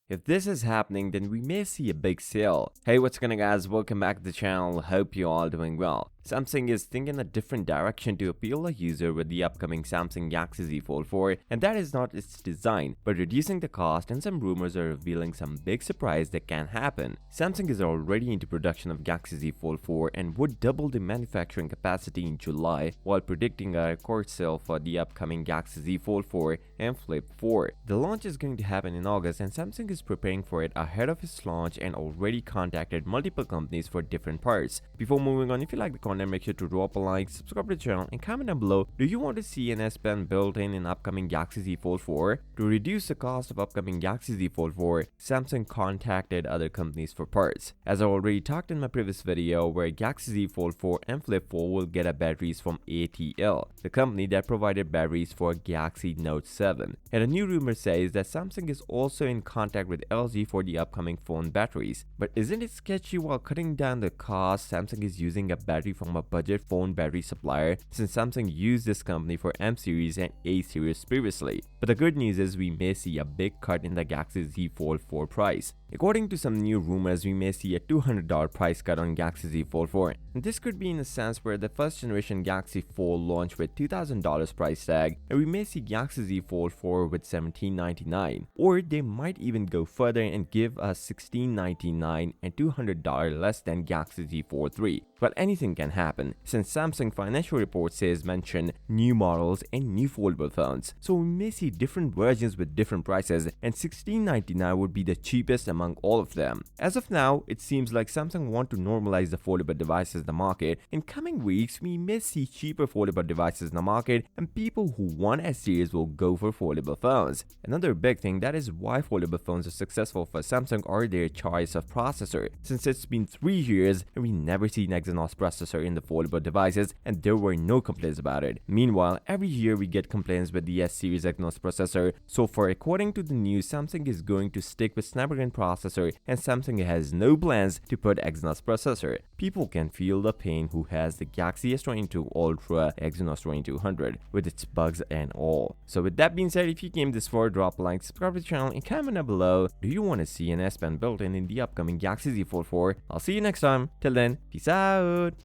If this is happening, then we may see a big sale. Hey, what's going on guys, welcome back to the channel, hope you all doing well. Samsung is thinking a different direction to appeal a user with the upcoming Samsung Galaxy Z Fold 4, and that is not its design, but reducing the cost, and some rumors are revealing some big surprise that can happen. Samsung is already into production of Galaxy Z Fold 4 and would double the manufacturing capacity in July, while predicting a record sale for the upcoming Galaxy Z Fold 4 and Flip 4. The launch is going to happen in August, and Samsung is preparing for it ahead of its launch and already contacted multiple companies for different parts. Before moving on, if you like the content, make sure to drop a like, subscribe to the channel, and comment down below, do you want to see an S Pen built in upcoming Galaxy Z Fold 4? To reduce the cost of upcoming Galaxy Z Fold 4, Samsung contacted other companies for parts. As I already talked in my previous video, where Galaxy Z Fold 4 and Flip 4 will get batteries from ATL, the company that provided batteries for Galaxy Note 7. And a new rumor says that Samsung is also in contact with LG for the upcoming phone batteries. But isn't it sketchy while cutting down the cost, Samsung is using a battery from a budget phone battery supplier, since Samsung used this company for M series and A series previously. But the good news is we may see a big cut in the Galaxy Z Fold 4 price. According to some new rumors, we may see a $200 price cut on Galaxy Z Fold 4. And this could be in a sense where the first generation Galaxy Fold launched with $2,000 price tag, and we may see Galaxy Z Fold 4 with $1,799. Or they might even go further and give us $1,699 and $200 less than Galaxy Z Fold 3. But anything can happen, since Samsung financial report says mention new models and new foldable phones. So we may see different versions with different prices, and $1,699 would be the cheapest among all of them. As of now, it seems like Samsung want to normalize the foldable devices in the market. In coming weeks, we may see cheaper foldable devices in the market, and people who want S series will go for foldable phones. Another big thing that is why foldable phones are successful for Samsung are their choice of processor, since it's been 3 years and we never seen Exynos Processor in the foldable devices, and there were no complaints about it. Meanwhile, every year we get complaints with the S series Exynos processor. So far, according to the news, Samsung is going to stick with Snapdragon processor, and Samsung has no plans to put Exynos processor. People can feel the pain who has the Galaxy S22 Ultra Exynos 2200 with its bugs and all. So with that being said, if you came this far, drop a like, subscribe to the channel, and comment down below, do you want to see an S Pen built in the upcoming Galaxy Z Fold 4? I'll see you next time. Till then, peace out.